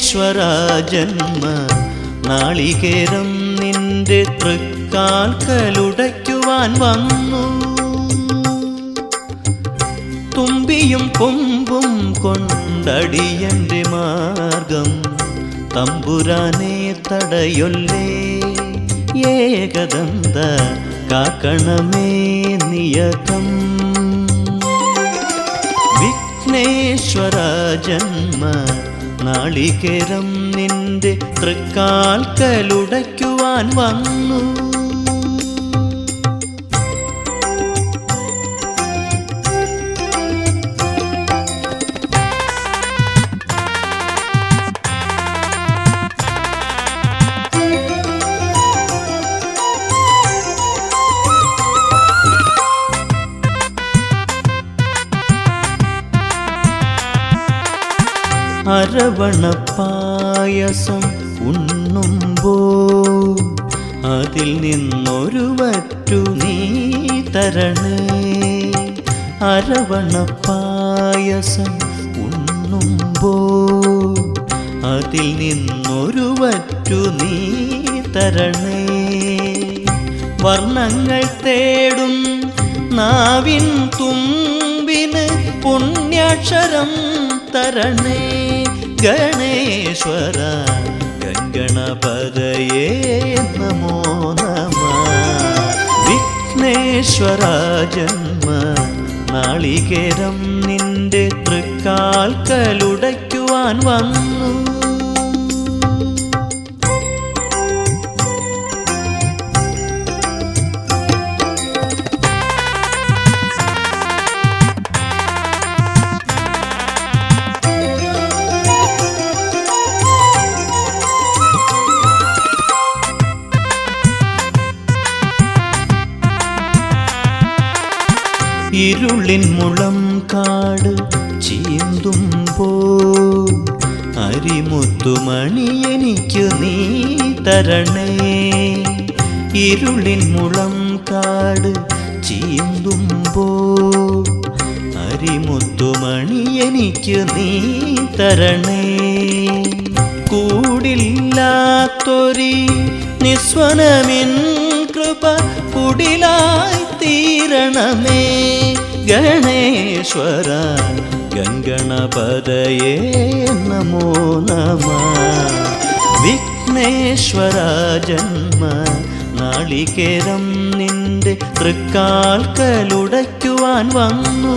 ജന്മ നാളികേരം നിന്റെ തൃക്കാൽക്കലുടയ്ക്കുവാൻ വന്നു. തുമ്പിയും കൊമ്പും കൊണ്ടടിയന്റെ മാർഗം തമ്പുരാനെ തടയൊല്ലേ. ഏകദന്ത കാക്കണമേ നിയതം. വിഘ്നേശ്വര ജന്മ നാളികേരം നിന്റെ തൃക്കാൽക്കലുടയ്ക്കുവാൻ വന്നു. അരവണപ്പായസം ഉണ്ണുമ്പോൾ അതിൽ നിന്നൊരു വറ്റു നീ തരണേ. അരവണപ്പായസം ഉണ്ണുമ്പോൾ അതിൽ നിന്നൊരു വറ്റു നീ തരണേ. വർണ്ണങ്ങൾ തേടും നാവിൻ തുമ്പിന് പുണ്യാക്ഷരം തരണേ. ഗണേശ്വര ഗംഗണപതയേ നമോ നമഃ. വിഘ്നേശ്വര ജന്മ നാളികേരം നിന്റെ തൃക്കാൽക്കലുടയ്ക്കുവാൻ വന്നു. ഇരുളിൻ മുളം കാട് ചീന്തുമ്പോൾ അരിമുത്തുമണി എനിക്ക് നീ തരണേ. ഇരുളിൻ മുളം കാട് ചീന്തുമ്പോൾ അരിമുത്തുമണി എനിക്ക് നീ തരണേ. കൂടില്ലാത്തൊരി നിസ്വനമിൻ കൃപ കുടിലായി തീരണമേ. ഗണേശ്വര ഗംഗണപതയേ നമോ നമഃ. വിഘ്നേശ്വര ജന്മ നാളികേരം നിന്റെ തൃക്കാൽക്കലുടയ്ക്കുവാൻ വന്നു.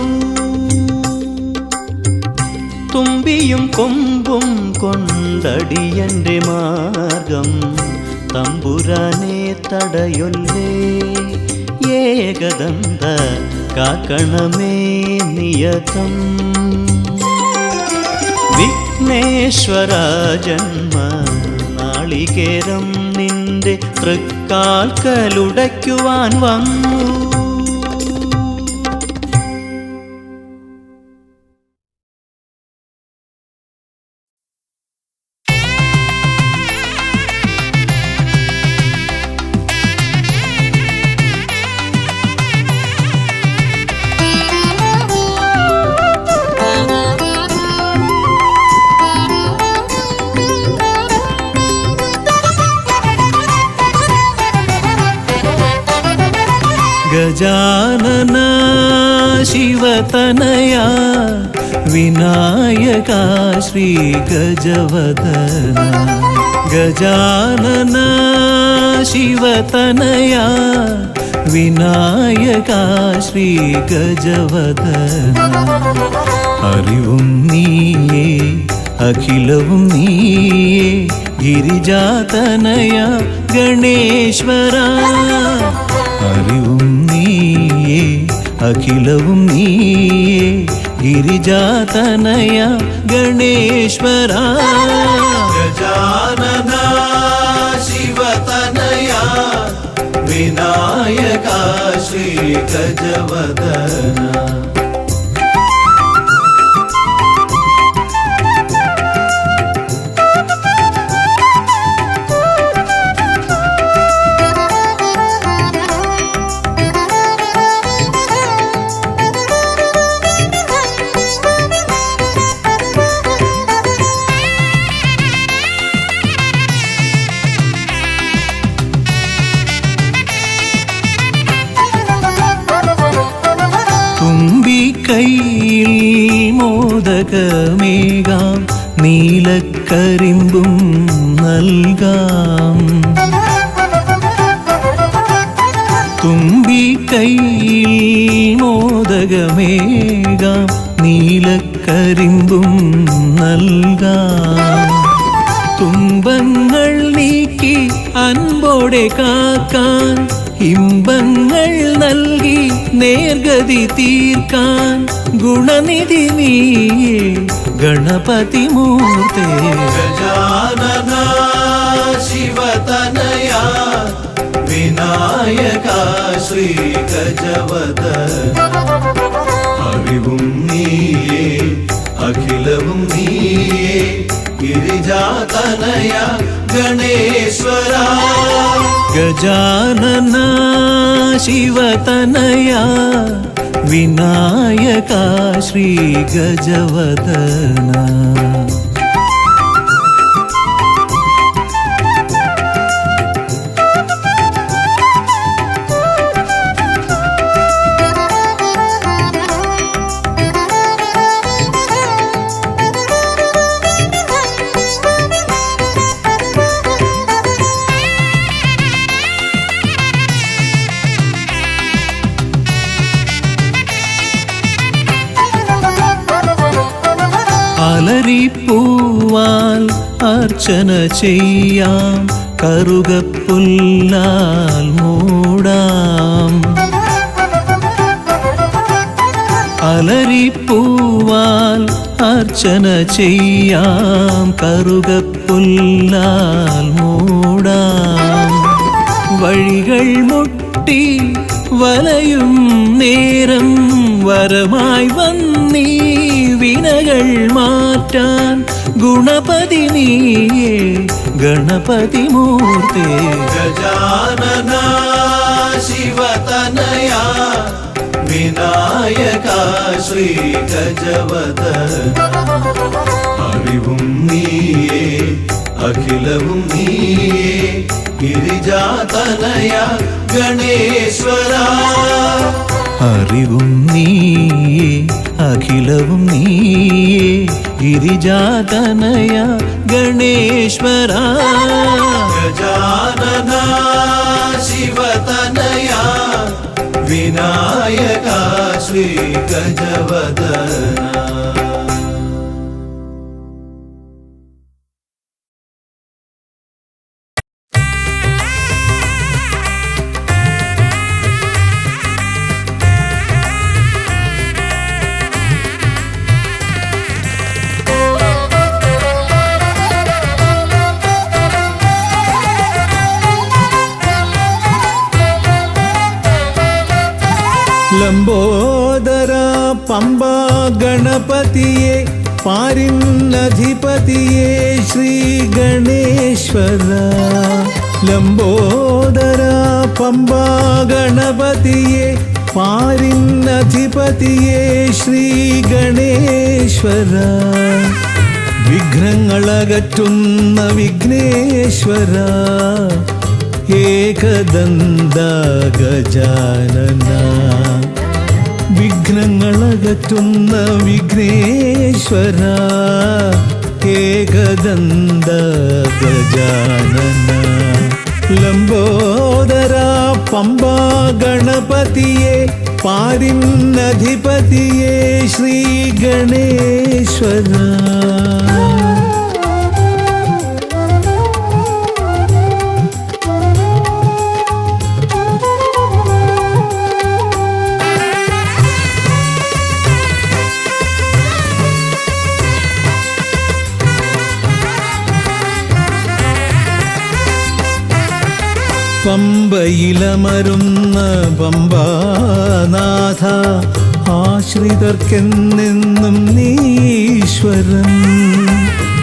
തുമ്പിയും കൊമ്പും കൊണ്ടടിയന്റെ മാർഗം തമ്പുരാനെ തടയൊല്ലേ. ഏകദന്ത കാക്കണമേ നിയതം. വിഘ്നേശ്വര ജന്മ നാളികേരം നിന്റെ തൃക്കാൽക്കലുടയ്ക്കുവാൻ വന്നു. गजानन शिवतनया विनायका श्री गजवदना. गजानन शिवतनया विनायका श्री गजवदना. അറിവും നീയേ അഖിലവും നീയേ ഗിരിജാതനയ ഗണേശ്വര. അറിവും നീയേ അഖിലവും നീയേ ഗിരിജാതനയ ഗണേശ്വര. ഗജാനന ശിവതനയ വിനായക ശ്രീ ഗജവദന. മോദകമേകാം നീലക്കരിമ്പും നൽകാം. തുമ്പിക്കൈയിൽ മോദകമേകാം നീലക്കരിമ്പും നൽകാം. തുമ്പങ്ങൾ നീക്കി അൻപോടെ കാക്കാൻ ഇമ്പങ്ങൾ നൽകി നേർഗതി തീർക്കാൻ ഗുണനിധി നീയേ ഗണപതി മൂർത്തേ. ഗജാനന ശിവതനയാ വിനായക ശ്രീ ഗജവദന അറിവും നീയേ അഖിലവും നീയേ ഗിരിജാതനയ ഗണേശ്വര. ഗജാനന ശിവതനയാ വിനായക ശ്രീ ഗജവദന. അലരിപ്പൂവാൽ അർച്ചന ചെയ്യാം കറുകപ്പുല്ലാൽ മൂടാം. അലരിപ്പൂവാൽ അർച്ചന ചെയ്യാം കറുകപ്പുല്ലാൽ മൂടാം. വഴികൾ മുട്ടി വലയും നേരം വരമായി വന്നീ വിനകൾ മാറ്റാൻ ഗുണപതി നീയേ ഗണപതി മൂർത്തേ. ഗജാനന ശിവതനയാ വിനായക ശ്രീ ഗജവദന അറിവും നീയേ അഖിലവും നീയേ ഗിരിജാതനയ ഗണേശ്വര. അറിവും നീയേ അഖിലവും നീയേ ഗിരിജാതനയ ഗണേശ്വര. ഗജാനന ശിവതനയാ വിനായക ശ്രീ ഗജവദന. ലംബോദര പമ്പ ഗണപതിയെ പാരിന്നധിപതിയെ ശ്രീ ഗണേശ്വര. ലംബോദര പമ്പ ഗണപതിയെ പാരിന്നധിപതിയെ ശ്രീ ഗണേശ്വര. വിഘ്നങ്ങളകറ്റുന്ന വിഘ്നേശ്വര ഏകദന്ത ഗജാനന. വിഘ്നങ്ങളകറ്റുന്ന വിഘ്നേശ്വര ഏകദന്ത ഗജാനന. ലംബോദര പമ്പ ഗണപതിയെ പാരിന്നധിപതിയെ ശ്രീ ഗണേശ്വര. പമ്പയിലമരുന്ന പമ്പാനാഥ ആശ്രിതർക്കെന്നെന്നും നീശ്വരൻ.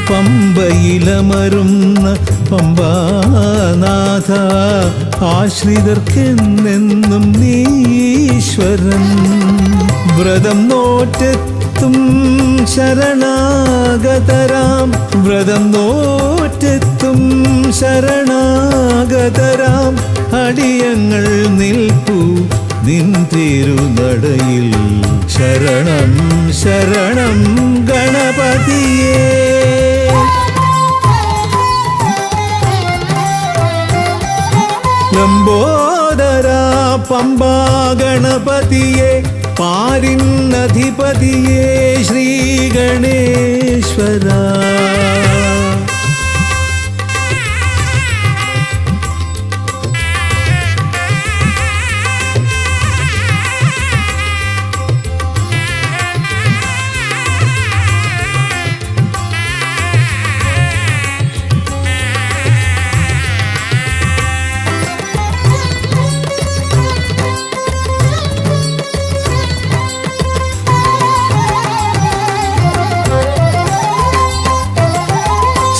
പമ്പയിലമരുന്ന പമ്പാനാഥ ആശ്രിതർക്കെന്നെന്നും നീശ്വരൻ. വ്രതം നോറ്റെത്തും ശരണാഗതരാം വ്രതം നോറ്റെത്തും ശരണാഗതരാം അടിയങ്ങൾ നിൽപ്പു നിൻ തിരുനടയിൽ. ശരണം ശരണം ഗണപതിയേ. ലംബോദര പമ്പാ ഗണപതിയേ, പാരിന്നധിപതിയേ ശ്രീ ഗണേശ്വര.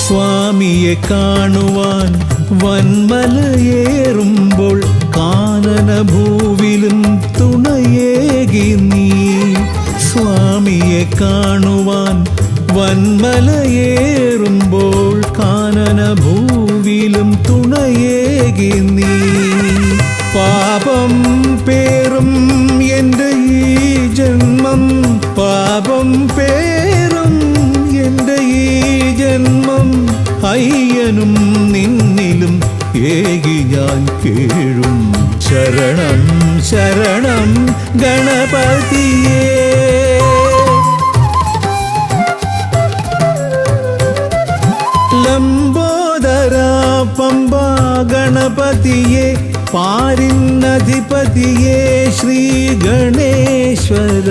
സ്വാമിയെ കാണുവാൻ വന്മലയേറുമ്പോൾ കാനനഭൂവിലും തുണയേകി നീ. സ്വാമിയെ കാണുവാൻ വന്മലയേറുമ്പോൾ കാനനഭൂവിലും തുണയേകി നീ. പാപം പേറും എൻ്റെ ഈ ജന്മം, പാപം പേറും എൻ്റെ ഈ ജന്മം, അയ്യനും നിന്നിലും ഏകി ഞാൻ കേഴും. ശരണം ശരണം ഗണപതിയേ. ലംബോദര പമ്പാ ഗണപതിയേ, പാരിന്നധിപതിയേ ശ്രീ ഗണേശ്വര.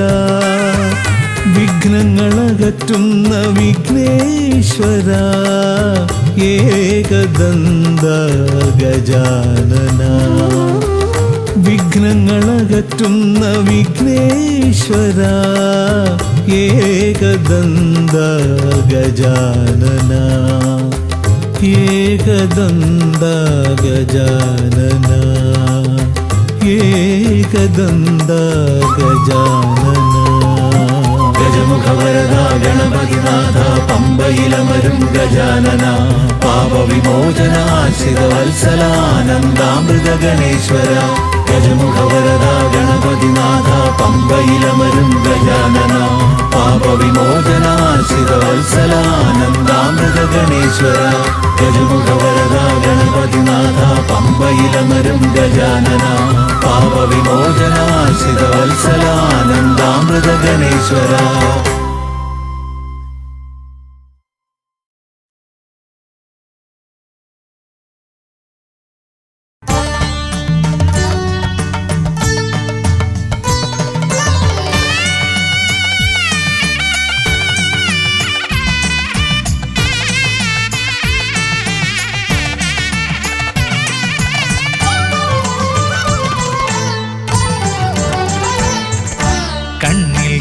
വിഘ്നങ്ങളകറ്റുന്ന വിഘ്നേശ്വര, ഏകദന്ത ഗജാനന. വിഘ്നങ്ങളകറ്റുന്ന വിഘ്നേശ്വര, ഏകദന്ത ഗജാനന. ഏകദന്ത ഗജാനന, ഏകദന്ത ഗജാനന. ഗജമുഖവരദ ഗണപതിനാഥ പമ്പയിലമരും ഗജാനന. പാപവിമോചന ആശ്രിതവത്സലാനന്ദാമൃത ഗണേശ്വര. ഗജമുഖവരദ ഗണപതിനാഥ പമ്പയിലമരും ഗജാനന. പാപവിമോചന ആശ്രിതവത്സലാനന്ദാമൃത ഗണേശ്വര. ഗജമുഖവരദ ഗണപതിനാഥ പമ്പയിലമരും ഗജാനന. പാപവിമോചന ആശ്രിതവത്സലാനന്ദാമൃത ഗണേശ്വര.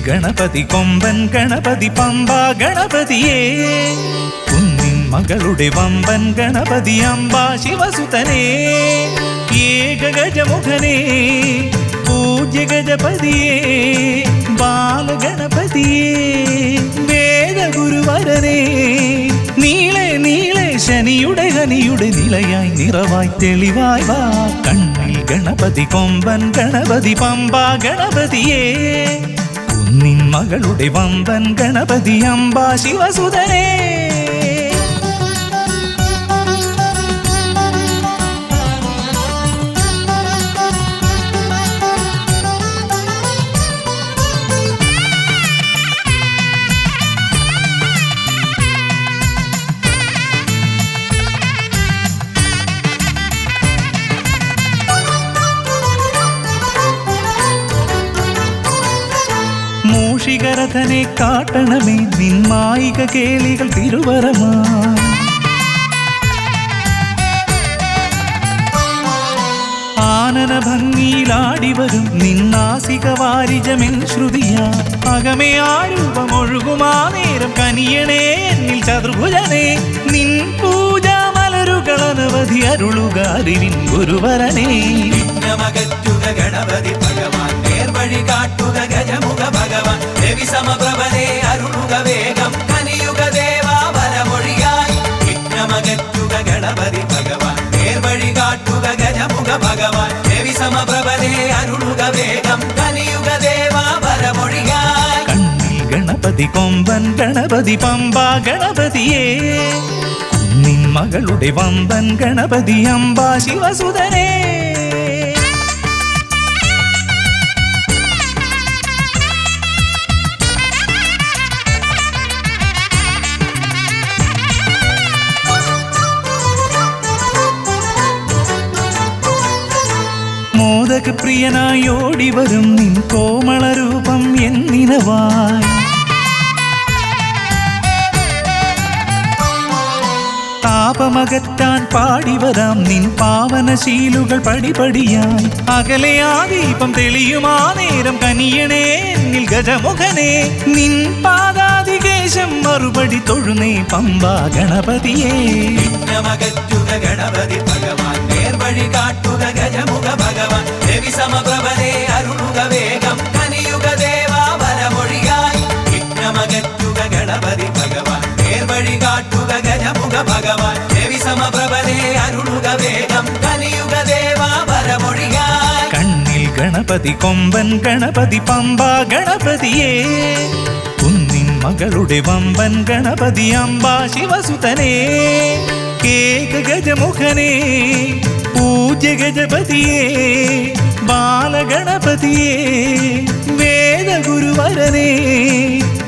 ഗണപതി കൊമ്പൻ ഗണപതി പമ്പാ ഗണപതിയേ. കുന്നിൻ മകളുടെ വമ്പൻ ഗണപതി അംബാ ശിവസുതനേ. ഏകഗജമുഖനേ പൂജ്യ ഗജപതിയേ, ബാലഗണപതിയേ വേദഗുരുവരനേ. നീളെ നീളെ ശനിയുടെ ഹനിയുടെ നിലയായി നിറവായി തെളിവായി വാ. കണ്ണിൽ ഗണപതി കൊമ്പൻ ഗണപതി പമ്പാ ഗണപതിയേ. നിൻ മകളുടെ വമ്പൻ ഗണപതി അംബാ ശിവസുതനേ. മൂഷികരഥനെ കാട്ടണമേ നിന്മായിക കേളികൾ തിരുവരമാ. ആനന ഭംഗിയിലാടിവരും നിന്നാസിക വാരിജമെൻ ശ്രുതിയാ. അകമേ ആരൂപമൊഴുകുമാ നേരം കനിയണേ എന്നിൽ ചതുർഭുജനേ. നിൻ പൂജാ മലരുകളനവധി അരുളുക അറിവിൻ ഗുരുവരനേ. വിഘ്നമകറ്റുക ഗണപതി ഭഗവാൻ, നേർവഴി കാട്ടുക ഗജമുഖ ഭഗവാൻ. രവി സമപ്രഭനെ അരുളുക വേഗം, കനിയുക ദേവാ വരമൊഴിയായി. വിഘ്നമകറ്റുക ഗണപതി ഭഗവാൻ, നേർവഴി കാട്ടുക ഗജമുഖ ഭഗവാൻ. രവി സമപ്രഭനെ അരുളുക വേഗം. വേഗം കലിയുഗ ദേവാ വരമൊഴിയായി. കണ്ണിൽ ഗണപതി കൊമ്പൻ ഗണപതി പമ്പ ഗണപതിയേ, നിൻ മകളുടെ വമ്പൻ ഗണപതി അംബ ശിവസുതനേ. മോദകപ്രിയനായി ഓടിവരും നിൻ കോമളരൂപം എന്നിനവായി. താപമകറ്റാൻ പാടിവരാം നിൻ പാവനശീലുകൾ പടിപടിയായി. അകലെ ആ ദീപം തെളിയുമാ നേരം കനിയണേ എന്നിൽ ഗജമുഖനെ. നിൻ പാദാതികേശം മറുപടി തൊഴുന്നേ പമ്പ ഗണപതിയേ. വിഘ്നമകറ്റുക ഗണപതി ഭഗവാൻ, നേർവഴി കാട്ടുക ഗജമുഖ ഭഗവാൻ. രവി സമപ്രഭനെ അരുളുക വേഗം കലിയുഗ ദേവാ വരമൊഴിയായി. വിഘ്നമകറ്റുക ഗണപതി ഭഗവാൻ, നേർവഴി കാട്ടുക ഗജമുഖ ഭഗവാൻ. രവി സമപ്രഭനെ അരുളുക വേഗം കലിയുഗ ദേവാ വരമൊഴിയായി. കണ്ണിൽ ഗണപതി കൊമ്പൻ ഗണപതി പമ്പ ഗണപതിയേ, കുന്നിൻ മകളുടെ വമ്പൻ ഗണപതി അംബ ശിവസുതനേ. കേക ഗജമുഖനേ പൂജ്യ ഗജപതിയേ, ബാലഗണപതിയേ വേദഗുരുവരനേ.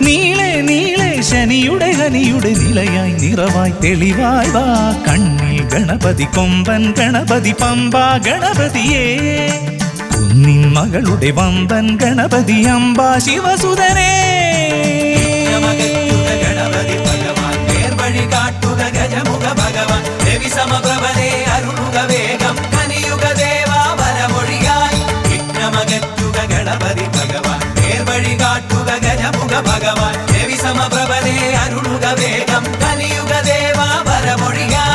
നീളെ നീളെ ശനിയുടെ ഹനിയുടെ നിലയായി നിറവായി തെളിവായി വാ. കണ്ണിൽ ഗണപതി കൊമ്പൻ ഗണപതി പമ്പ ഗണപതിയേ, കുന്നിൻ മകളുടെ വമ്പൻ ഗണപതി അംബ ശിവസുതനേ. വിഘ്നമകറ്റുക ഗണപതി ഭഗവാൻ, നേർവഴി കാട്ടുക ഗജമുഖ ഭഗവാൻ. രവി സമപ്രഭനെ അരുളുക വേഗം കലിയുഗ ദേവാ വരമൊഴിയായി. വിഘ്നമകറ്റുക ഗണപതി ഭഗവാൻ, നേർവഴി കാട്ടുക ഗജമുഖ ഭഗവാൻ. രവി സമപ്രഭനെ അരുളുക വേഗം കലിയുഗ ദേവാ വരമൊഴിയായി.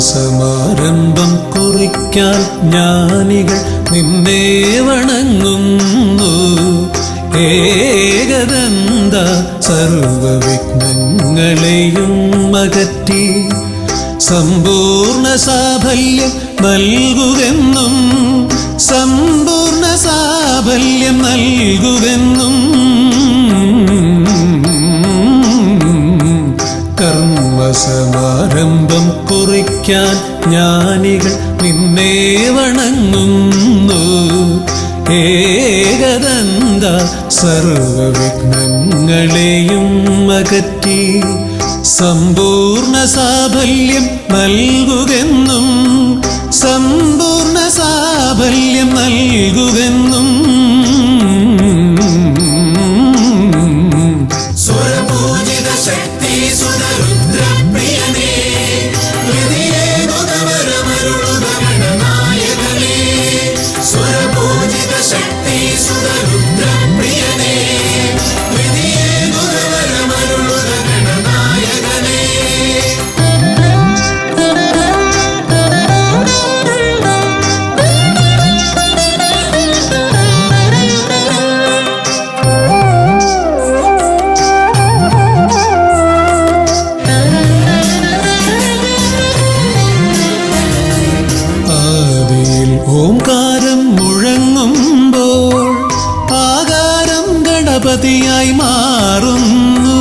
സമാരംഭം കുറിക്കാൻ ജ്ഞാനികൾ നിന്നെ വണങ്ങുന്നു. ഏകദന്ത സർവവിഘ്നങ്ങളെയും അകറ്റി സമ്പൂർണ്ണ സാഫല്യം നൽകുകെന്നും, സമ്പൂർണ്ണ സാഫല്യം നൽകുകെന്നും. കർമ്മസമാരംഭം കുറിക്കാൻ ജ്ഞാനികൾ നിന്നെ വണങ്ങുന്നു. ഏകദന്ത സർവവിഘ്നങ്ങളെയും അകറ്റി സമ്പൂർണ്ണ സാഫല്യം നൽകുകെന്നും, സമ്പൂർണ്ണ സാഫല്യം നൽകുകെന്നും. സ്വരപൂജിത ശക്തി സുതരുദ്രപ്രിയനേ, ഹൃദയേ ഗുണവരമരുളുക ഗണനായകനേ. സ്വരപൂജിത ശക്തി സുതരുദ്രപ്രിയനേ, ഹൃദയേ ഗുണവരമരുളുക ഗണനായകനേ. ഓംകാരം മുഴങ്ങുമ്പോൾ ആകാരം ഗണപതിയായി മാറുന്നു.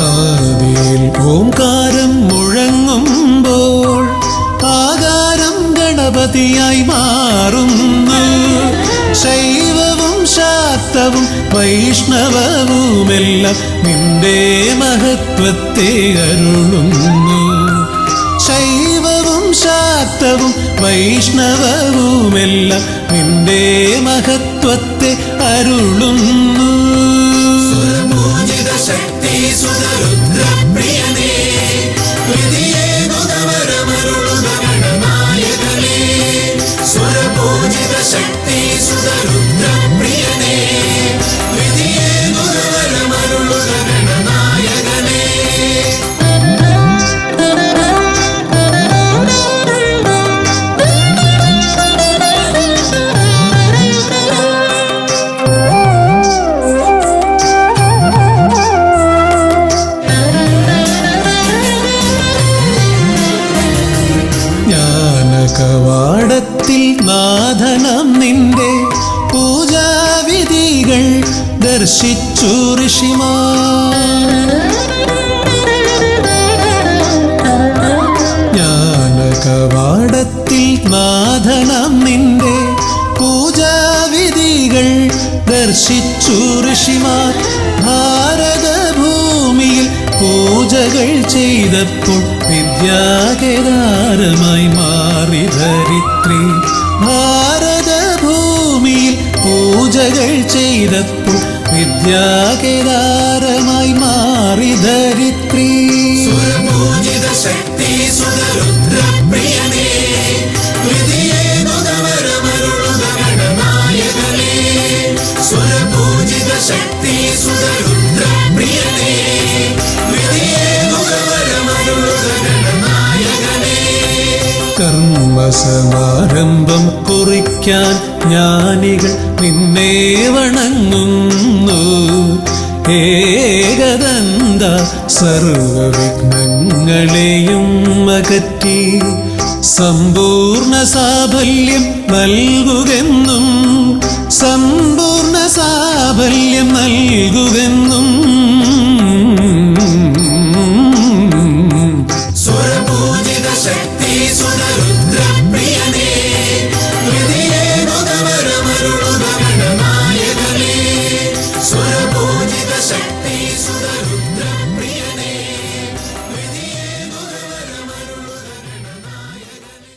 ആദിയിൽ ഓംകാരം മുഴങ്ങുമ്പോൾ ആകാരം ഗണപതിയായി മാറുന്നു. ശൈവവും ശാക്തവും വൈഷ്ണവവുമെല്ലാം നിന്റെ മഹത്വത്തെ അരുളുന്നു. ശൈവവും ശാക്തവും ശാക്തവും വൈഷ്ണവവുമെല്ലാം നിന്റെ മഹത്വത്തെ അരുളുന്നു. സുരപൂജിത ശക്തി സുതരുദ്രപ്രിയനേ, വിധിയേകുതവരമരുളുക ഗണനായകനേ. സുരപൂജിത ശക്തി സുതരുദ്രപ്രിയനേ, വിധിയേകുതവരമരുളുക ഗണനായകനേ. കവാടത്തിൽ നാഥനം നിന്റെ പൂജാവിധികൾ ദർശിച്ചു ഋഷിമാർ. ജ്ഞാനകവാടത്തിൽ നാഥനം നിന്റെ പൂജാവിധികൾ ദർശിച്ചു ഋഷിമാർ. ഭാരതഭൂമിയിൽ പൂജകൾ ചെയ്തപ്പോൾ വിദ്യാകേദാരമായി മാറി ധരിത്രി. ഭാരതഭൂമിയിൽ പൂജകൾ ചെയ്തപ്പോൾ വിദ്യാകേദാരമായി മാറി ധരിത്രി. സുരപൂജിത ശക്തി സുതരുദ്രപ്രിയനേ, വിധിയേകുതവരമരുളുക ഗണനായകനേ. സുരപൂജിത ശക്തി സുതരുദ്രപ്രിയനേ, വിധിയേകുതവരമരുളുക ഗണനായകനേ. കർമ്മസമാരംഭം കുറിക്കാൻ ജ്ഞാനികൾ നിന്നെ വണങ്ങുന്നു. ഏകദന്ത സർവവിഘ്നങ്ങളെയും അകറ്റി സമ്പൂർണ്ണ സാഫല്യം നൽകുകെന്നും സമ്പൂർണ്ണ സാഫല്യം നൽകുകെന്നും. സുരപൂജിത ശക്തി സുതരുദ്രപ്രിയനേ, വിധിയേകുതവരമരുളുക ഗണനായകനേ. സുരപൂജിത ശക്തി സുതരുദ്രപ്രിയനേ, വിധിയേകുതവരമരുളുക ഗണനായകനേ.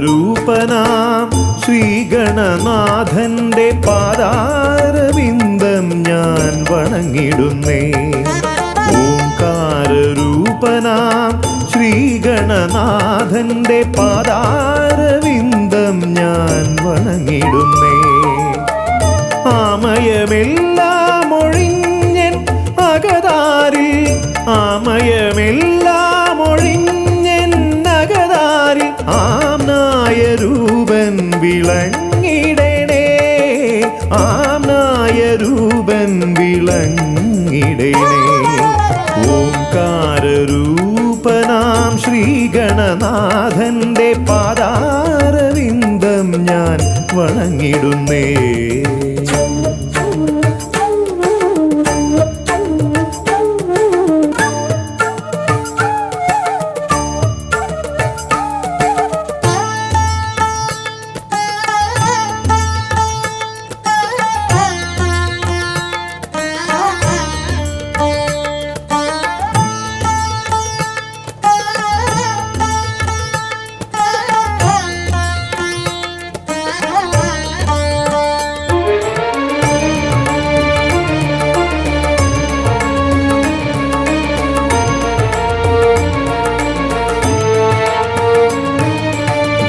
ഓംകാരരൂപനാം ശ്രീഗണനാഥന്റെ പാദാരവിന്ദം ഞാൻ വണങ്ങിടുന്നേ. ഓംകാരരൂപനാം ശ്രീഗണനാഥന്റെ പാദാരവിന്ദം ഞാൻ വണങ്ങിടുന്നേ. ആമയമെല്ലാം ഒഴിഞ്ഞൻ അകതാരിൽ, ആമയമെല്ലാം ഒഴിഞ്ഞൻ അകതാരിൽ ആംനായ രൂപൻ വിളങ്ങിടണേ. ആംനായ രൂപൻ വിളങ്ങിടണേ. ഓംകാരരൂപനാം ശ്രീഗണനാഥന്റെ പാദാരവിന്ദം ഞാൻ വണങ്ങിടുന്നേ.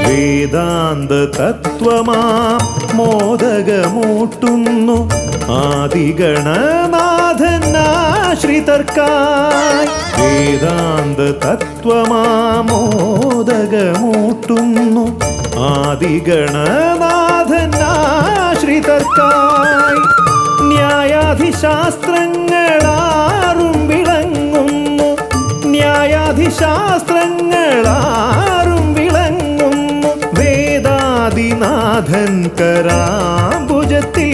വേദാന്ത തത്വമാം മോദകമൂട്ടുന്നു ആദിഗണനാഥനാശ്രിതർക്കായി. വേദാന്ത തത്വമാം മോദകമൂട്ടുന്നു ആദിഗണനാഥനാശ്രിതർക്കായി. ന്യായാധിശാസ്ത്രങ്ങളാറും വിളങ്ങും ന്യായാധിശാസ്ത്രങ്ങളാറും വിളങ്ങുന്നു വേദാദിനാഥൻ കരാംബുജത്തിൽ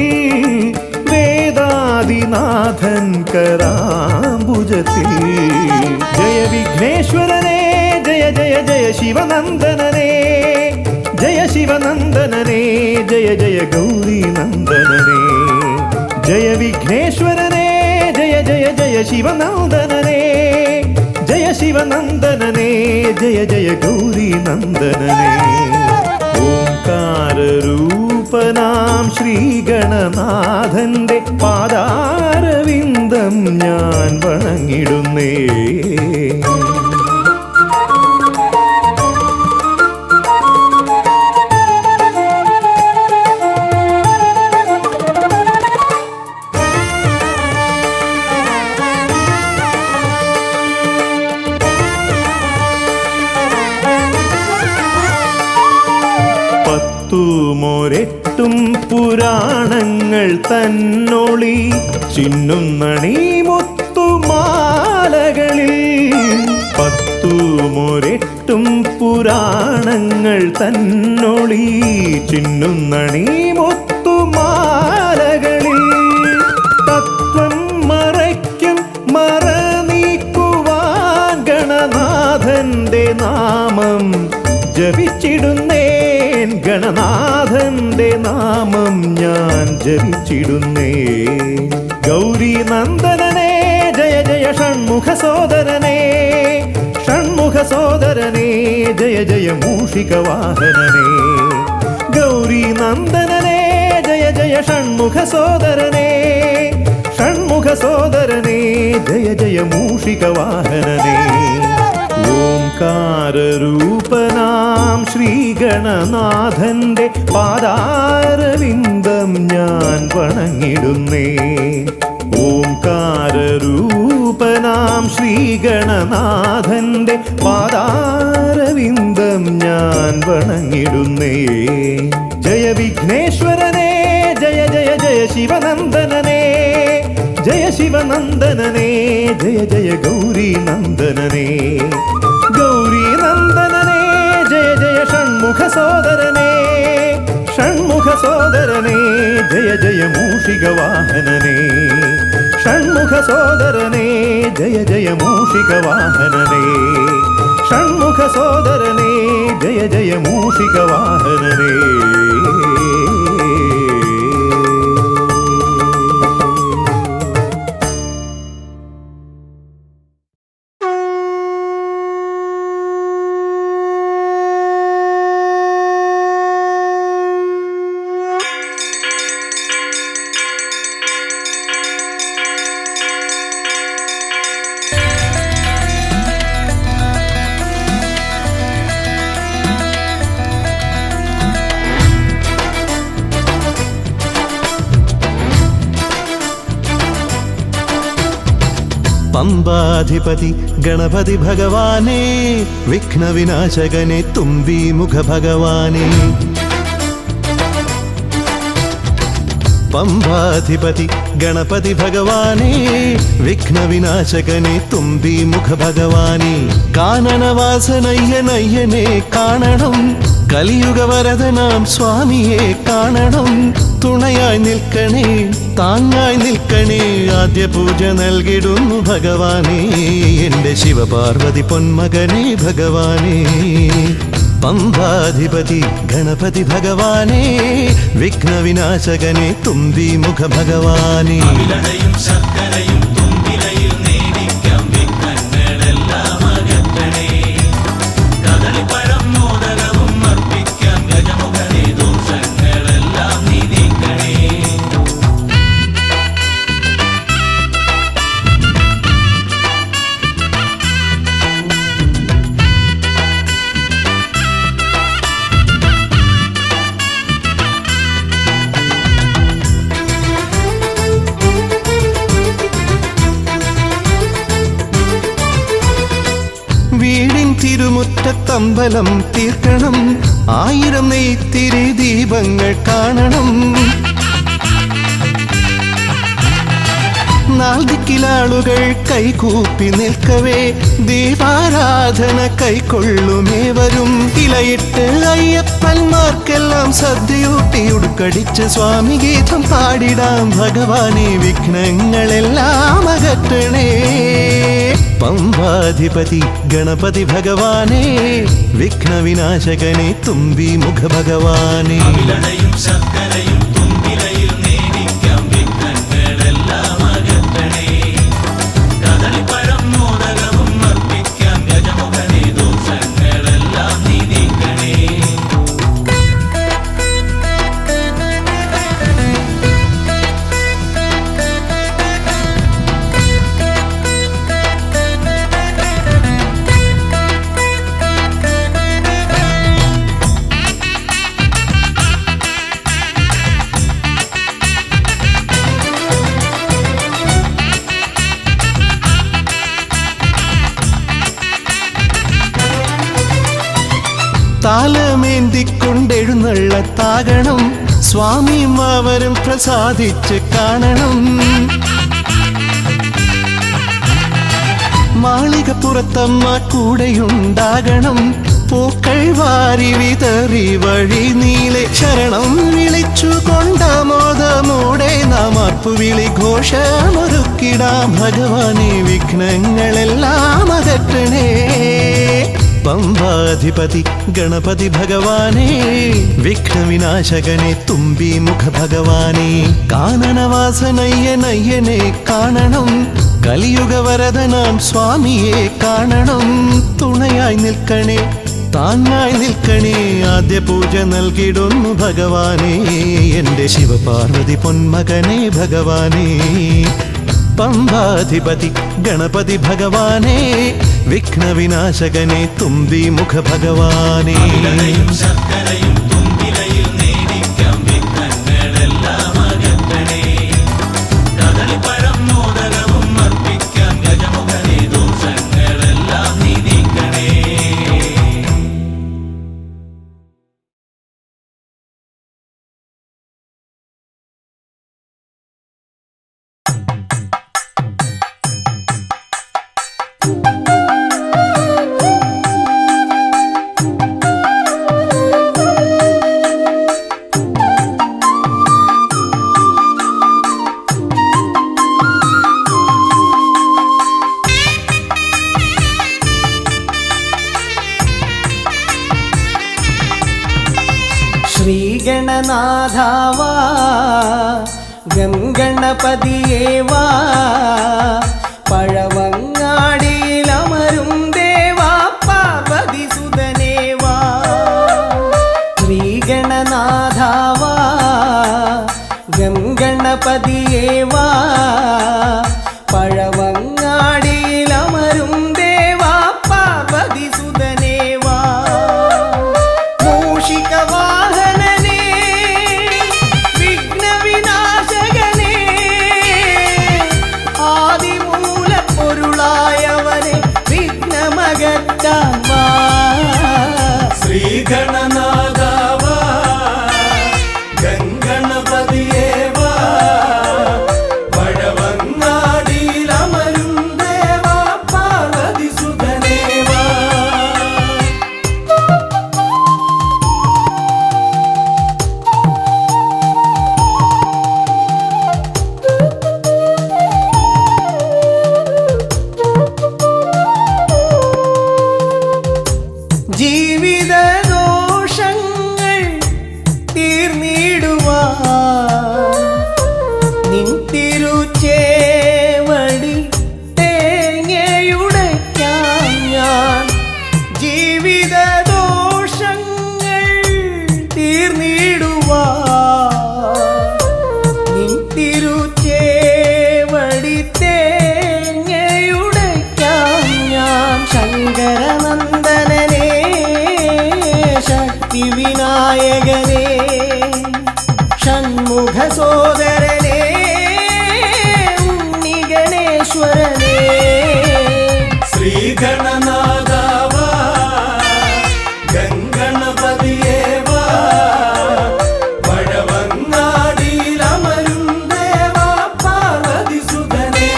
വേദാദിനാഥൻ കരാംബുജത്തിൽ ജയ വിഘ്നേശ്വരനെ ജയ ജയ ജയ ശിവനന്ദനനെ ജയ ശിവനന്ദനനെ ജയ ജയ ഗൗരി നന്ദനനെ ജയ വിഘ്നേശ്വരനെ ജയ ജയ ജയ ശിവനന്ദനനെ ജയ ശിവനന്ദനനെ ജയ ജയ ഗൗരി നന്ദനനെ ഓംകാരരൂപനാം ശ്രീഗണനാഥന്റെ പാദാരവിന്ദം ഞാൻ വണങ്ങിടുന്നേ. പത്തുമൊരെട്ടും പുരാണങ്ങൾ തന്നൊളി ചിന്നുന്നണി മുത്തുമാലകളിൽ പത്തുമൊരെട്ടും പുരാണങ്ങൾ തന്നൊളി ചിന്നുന്നണി മുത്തുമാലകളിൽ തത്വം മറയ്ക്കും മറ നീക്കുവാൻ ഗണനാഥന്റെ നാമം ജപിച്ചിടുന്നേൻ ഗണനാഥന്റെ നാമം ഞാൻ ജപിച്ചിടുന്നേൻ. ഗൗരി നന്ദനനെ ജയ ജയ ഷൺമുഖ സോദരനെ ഷൺമുഖ സോദരനെ ജയ ജയ മൂഷിക വാഹനനെ ഗൗരി നന്ദനനെ ജയ ജയ ഷൺമുഖ സോദരനെ ഷൺമുഖ സോദരനെ ജയ ജയ മൂഷിക വാഹനനെ ഓംകാരരൂപനാം ശ്രീഗണനാഥന്റെ പാദാരവിന്ദം ഞാൻ വണങ്ങിടുന്നേ. ഓംകാരരൂപനാം ശ്രീഗണനാഥന്റെ പാദാരവിന്ദം ഞാൻ വണങ്ങിടുന്നേ. ജയ വിഘ്നേശ്വരനെ ജയ ജയ ജയ ശിവനന്ദനനെ ജയ ശിവനന്ദനനെ ജയ ജയ ഗൗരി നന്ദനനെ ഗൗരി നന്ദനനെ ജയ ജയ ഷൺമുഖ സോദരനെ ഷൺമുഖ സോദരനെ ജയ ജയ മൂഷിക വാഹനനെ ഷൺമുഖ സോദരനെ ജയ ജയ മൂഷിക വാഹനനെ ഷൺമുഖ സോദരനെ ജയ ജയ മൂഷിക വാഹനനെ. പമ്പാധിപതി ഗണപതി ഭഗവാനേ വിഘ്നവിനാശകനെ തുമ്പീമുഖ ഭഗവാനേ പമ്പാധിപതി ഗണപതി ഭഗവാനേ വിഘ്നവിനാശകനെ തുമ്പീമുഖ ഭഗവാനേ കാനനവാസനയ്യനയ്യനെ കാണണം കലിയുഗവരദനാം സ്വാമിയെ കാണണം തുണയായി നിൽക്കണേ താങ്ങായി നിൽക്കണേ ആദ്യ പൂജ നൽകിടുന്നു ഭഗവാനേ എൻ്റെ ശിവപാർവതി പൊന്മകനേ ഭഗവാനേ പമ്പാധിപതി ഗണപതി ഭഗവാനേ വിഘ്നവിനാശകനെ തുമ്പീമുഖ ഭഗവാനേ ശർക്കരയും തുമ്പിലയിൽ നേടിക്കാം വിഘ്നങ്ങളെല്ലാം അകറ്റണേ കദളിപ്പഴം മോദകവും അർപ്പിക്കാം ഗജമുഖനെ ദോഷങ്ങളെല്ലാം നീ നീക്കണേ. വീടിൻ തിരുമുറ്റത്തമ്പലം തീർക്കണം 1000 നെയ്ത്തിരി ദീപങ്ങൾ കാണണം നാൽദിക്കിലാളുകൾ കൈകൂപ്പി നിൽക്കവേ ദീപാരാധന കൈക്കൊള്ളുമേവരും ഇലയിട്ട് അയ്യപ്പന്മാർക്കെല്ലാം സദ്യയൂട്ടി ഉടുക്കടിച്ച് സ്വാമി ഗീതം പാടിടാം ഭഗവാനെ വിഘ്നങ്ങളെല്ലാം അകറ്റണേ പമ്പാധിപതി ഗണപതി ഭഗവാനെ വിഘ്നവിനാശകനെ തുമ്പി മുഖ ഭഗവാനെ അവിലടയും ശർക്കരയും തുമ്പിലയിൽ നേദിക്കാം വിഘ്നങ്ങളെല്ലാം അകറ്റണേ കദളിപ്പഴം മോദകവും അർപ്പിക്കാം ഗജമുഖനെ ദോഷങ്ങളെല്ലാം നീ നീക്കണേ താലമേന്തിക്കൊണ്ടെഴുന്നള്ളത്താകണം സ്വാമിയും അവരും പ്രസാദിച്ച് കാണണം മാളികപ്പുറത്തമ്മ കൂടെയുണ്ടാകണം പൂക്കൾ വാരി വിതറി വഴി നീളെ ശരണം വിളിച്ചു കൊണ്ടാമോദമോടെ നാം അർപ്പുവിളി ഘോഷമൊരുക്കിടാം ഭഗവാനെ വിഘ്നങ്ങളെല്ലാം അകറ്റണേ പമ്പാധിപതി ഗണപതി ഭഗവാനെ വിഘ്നവിനാശകനെ തുമ്പി മുഖ ഭഗവാനെ കാനനവാസനയ്യനയ്യനെ കാണണം കലിയുഗവരദനാം സ്വാമിയെ കാണണം തുണയായി നിൽക്കണേ താങ്ങായി നിൽക്കണേ ആദ്യ പൂജ നൽകിടുന്നു ഭഗവാനെ എൻ്റെ ശിവപാർവതി പൊന്മകനെ ഭഗവാനെ പമ്പാധിപതി ഗണപതി ഭഗവാനെ വിഘ്നവിനാശകനെ തുമ്പി മുഖ ഭഗവാനെ അവിലടയും ശർക്കരയും തുമ്പിലയിൽ നേദിക്കാം വിഘ്നങ്ങളെല്ലാം അകറ്റണേ കദളിപ്പഴം മോദകവും അർപ്പിക്കാം ഗജമുഖനെ ദോഷങ്ങളെല്ലാം നീ നീക്കണേ ശ്രീഗണനാഥാവാ ഗംഗണപതിയേവാ പഴവങ്ങാടിയിലമരും ദേവാ പാർവതി സുതനേവാ ശ്രീഗണനാഥാവാ ഗംഗണപതിയേവാ പഴവങ്ങാടിയിലമരും ദേവാ പാർവതി സുതനേവാ മൂഷികവാഹനനേ വിഘ്നവിനാശകനേ ആദിമൂലപ്പൊരുളായവനെ വിഘ്നമകറ്റാൻ വാ ശ്രീഗണനാഥാവാ ഗംഗണപതിയേവാ പഴവങ്ങാടിയിലമരും ദേവാ പാർവതി സുതനേവാ ജീവിതദോഷങ്ങൾ തീർന്നിടുവാൻ നിൻ തിരുച്ചേവടി തേങ്ങയുടയ്ക്കാൻ ഞാൻ ജീവിതദോഷങ്ങൾ തീർന്നിടുവാൻ നിൻ തിരുച്ചേവടി തേങ്ങയുടയ്ക്കാൻ ഞാൻ ശങ്കരനന്ദനനേ ശക്തി വിനായകനേ ഷൺമുഖ സോദരനേ ഉണ്ണി ഗണേശ്വരനേ ശ്രീഗണനാഥാവാ ഗംഗണപതിയേവാ പഴവങ്ങാടിയിലമരും ദേവാ പാർവതി സുതനേവാ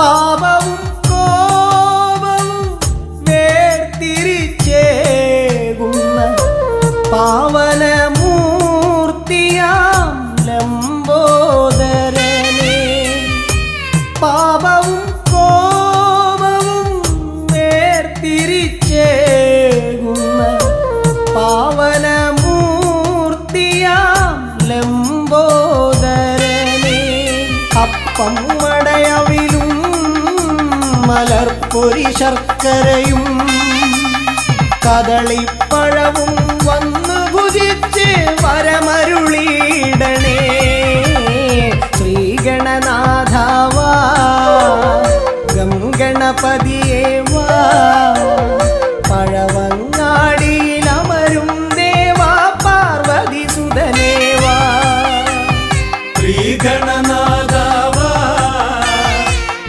പാപവും കോപവും വേർതിരിച്ചേകുന്ന പാവനമൂർത്തിയാം ലംബോദരനെ. പാപവും കോപവും വേർതിരിച്ചേകുന്ന പാവനമൂർത്തിയാം ലംബോദരനെ. അപ്പം മടയവിലും മലർപ്പൊരി ശർക്കരയും കദളിപ്പഴവും വന്നു ഭുജിച്ച് വരമരുളിയിടണേ. ശ്രീഗണനാഥാവാ ഗംഗണപതിയേ വാ പഴവങ്ങാടിയിലമരും ദേവാ പാർവതി സുതനേവാ. ശ്രീഗണനാഥാവാ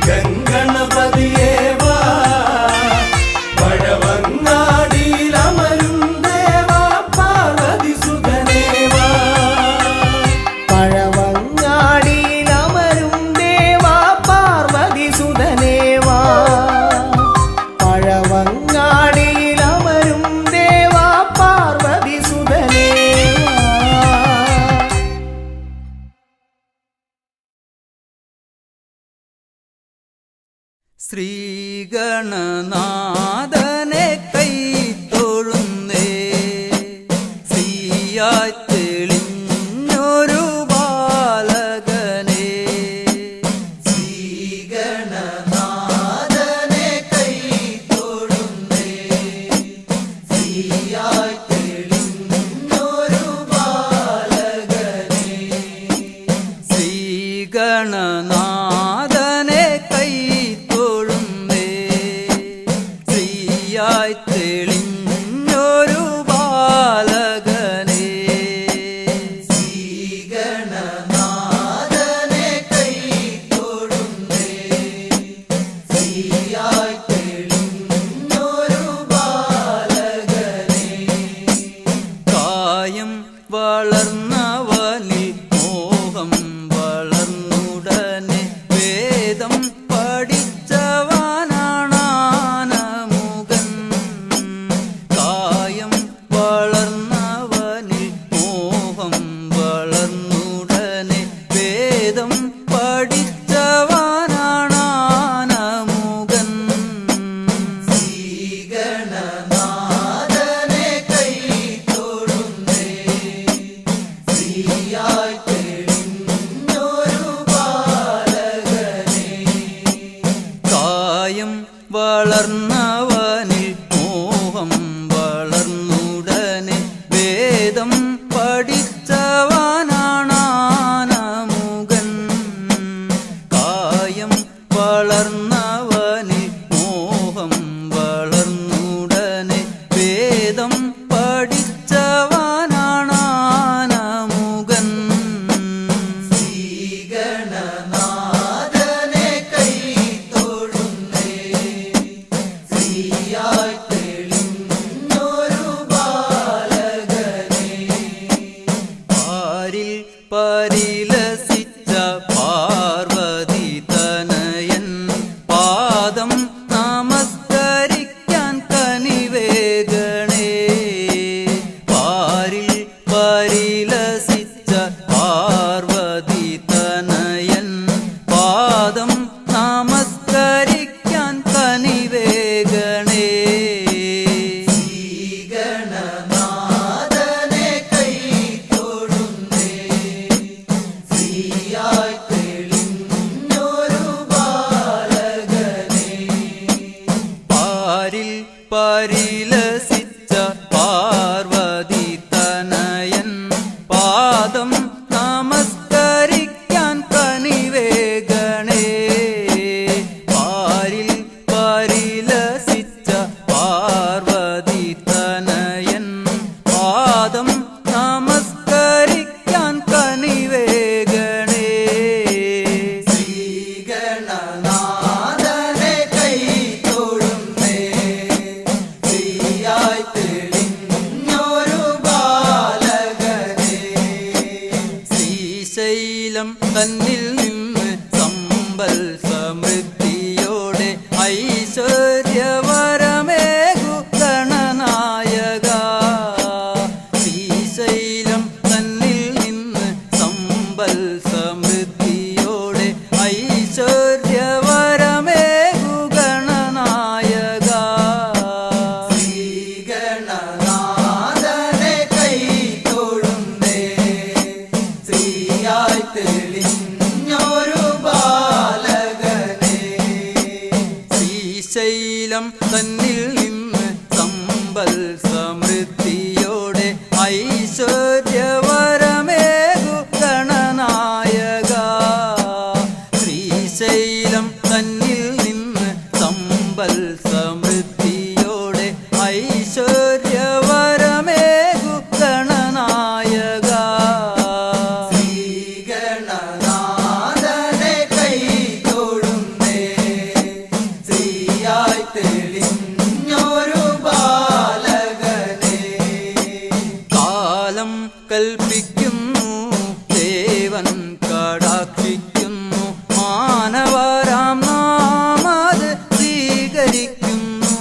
ഗംഗണപതിയേവാ പഴവങ്ങാടിയിലമരും ദേവാ പാർവതി സുതനേവാ. പഴവങ്ങാടിയിലമരും ദേവാ പാർവതി സുതനേവാ. പഴവങ്ങാടിയിലമരും ദേവാ പാർവതി സുതനേവാ. ശ്രീഗണനാഥനെ കൈത്തൊഴുന്നേ, ശ്രീയായി തെളിഞ്ഞൊരു ബാലകനെ. ശ്രീഗണനാഥനെ കൈത്തൊഴുന്നേ, ശ്രീയായി തെളിഞ്ഞൊരു ബാലകനെ. ശ്രീഗണനാഥനെ കൈത്തൊഴുന്നേ, ശ്രീയായി തെളിഞ്ഞൊരു ബാലകനെ. ശ്രീഗണനാഥനെ കൈത്തൊഴുന്നേ, ശ്രീയായി തെളിഞ്ഞൊരു ബാലകനെ. കായം വളർന്നവനിൽ മോഹം വളർന്നുടനെ വേദം പഠിച്ചവനാണാനമുകൻ. കായം വളർന്ന ഗണനാഥനെ കൈ തൊഴുന്നേ ശ്രീയായി തെളിഞ്ഞൊരു ബാലകനെ ശ്രീശൈലം തന്നിൽ നിന്ന് സമ്പൽ സമൃദ്ധിയോടെ ഐശ്വര്യവരമേകു ഗണനായക ശ്രീശൈലം തന്നിൽ നിന്ന് സമ്പൽ സമൃദ്ധിയോടെ ഐശ്വര്യവരമേകു ഗണനായക ശ്രീഗണനാഥനെ കൈ തൊഴുന്നേ ശ്രീയായി തെളിഞ്ഞൊരു ബാലകനെ കാലം കൽപ്പിക്കുന്നു ദേവൻ കടാക്ഷിക്കുന്നു മാനവരാം നാമത് സ്വീകരിക്കുന്നു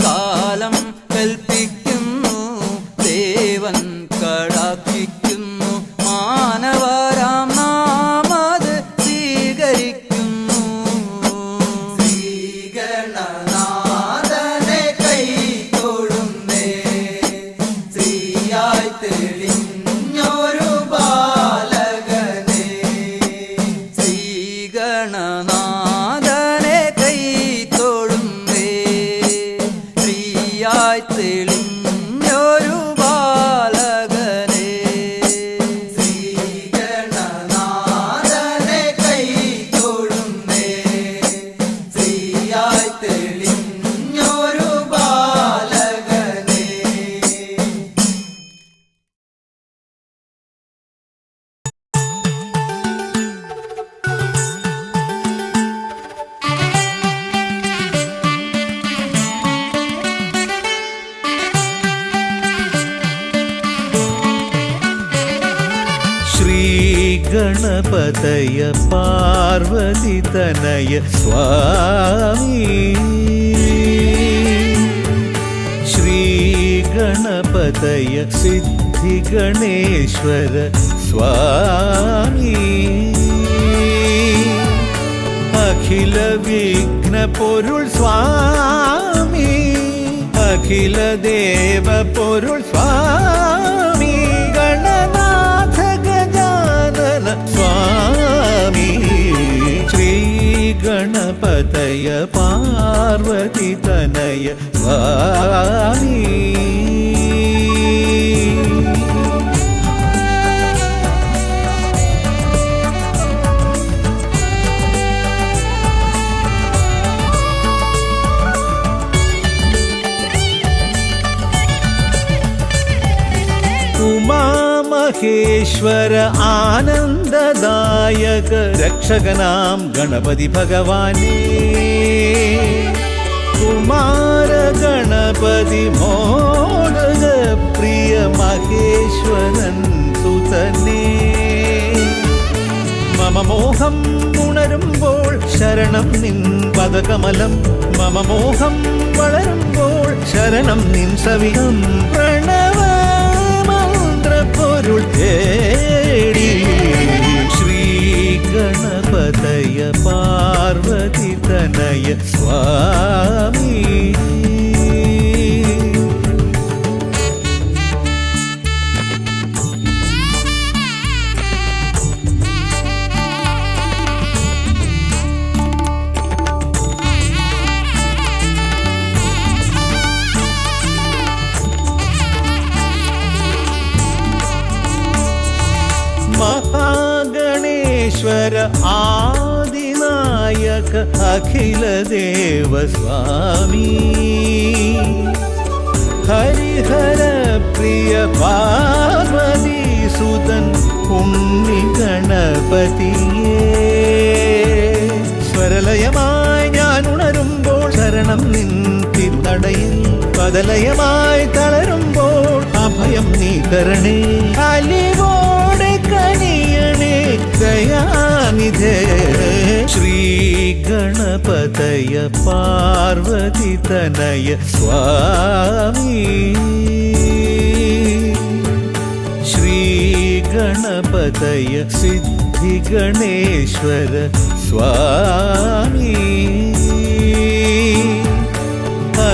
കാലം കൽപ്പിക്കുന്നു ദേവൻ കടാക്ഷിക്കുന്നു മാനവരാം നാമത് സ്വീകരിക്കുന്നു ശ്രീഗണനാഥനെ കൈ തൊഴുന്നേ ശ്രീയായി തെളിഞ്ഞൊരു ബാലകനെ ശ്രീഗണനാഥനെ കൈ തൊഴുന്നേ ശ്രീയായി തെളിഞ്ഞൊരു ബാലകനെ ശ്രീഗണനാഥനെ കൈ തൊഴുന്നേ ശ്രീയായി തെളിഞ്ഞൊരു ബാലകനെ ശ്രീഗണപതയ പാർവതിതനയ സ്വാമി ശ്രീഗണപതയ സിദ്ധിഗണേശ്വര സ്വാമി അഖില വിഘ്ന പൊരുൾ സ്വാമി അഖില ദേവ പൊരുൾ സ്വാമി ഗണനാഥ ഗജാനന സ്വാമി ശ്രീ ഗണപതയ പാർവതിതനയ സ്വാമി ഉമാമഹേശ്വര ആനന്ദദായക രക്ഷകനാം ഗണപതി ഭഗവാനേ കുമാര ഗണപതി മോദക പ്രിയ മഹേശ്വരൻ സുതനേ മമ മോഹം ഉണരുമ്പോൾ ശരണം നിൻ പദകമലം മമ മോഹം വളരുമ്പോൾ ശരണം നിൻ സവിധം പ്രണവ പൊരുൾ തേടി ശ്രീ ഗണപതയ പാർവതിതനയ സ്വാമി മഹാഗണേശ്വര ആദിനായക അഖില ദേവ സ്വാമി ഹരിഹര പ്രിയ പാർവതി സുതൻ ഉണ്ണി ഗണപതിയേ സ്വരലയമായി ഞാൻ ഉണരുമ്പോൾ ശരണം നിൻ തിരുനടയിൽ പദലയമായി തളരുമ്പോൾ അഭയം നീ തരണേ അലിവോടെ കനിയണേ ദയാനിധേ ശ്രീ ഗണപതയ പാർവതിതനയ സ്വാമി ശ്രീ ഗണപതയ സിദ്ധിഗണേശ്വര സ്വാമി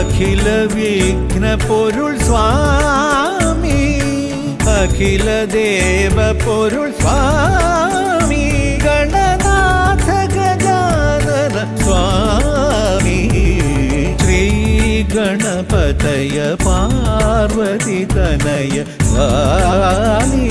അഖില വിഘ്ന പൊരുൾ സ്വാമി അഖില ദേവ പൊരുൾ സ്വാമി ഗണനാഥ ഗജാനന സ്വാമി ശ്രീ ഗണപതയ പാർവതി തനയ സ്വാമി.